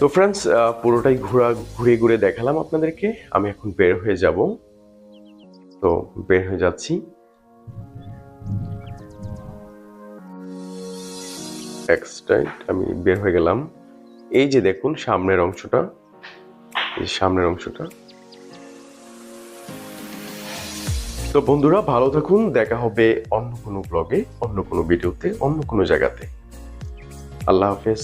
তো ফ্রেন্ডস, পুরোটাই ঘুরে ঘুরে দেখালাম আপনাদেরকে। আমি এখন বের হয়ে যাব, তো বের হয়ে যাচ্ছি। আমি বের হয়ে গেলাম। এই যে দেখুন সামনের অংশটা, এই সামনের অংশটা। তো বন্ধুরা ভালো থাকুন, দেখা হবে অন্য কোনো ব্লগে, অন্য কোনো ভিডিওতে, অন্য কোনো জায়গাতে। আল্লাহ হাফেজ।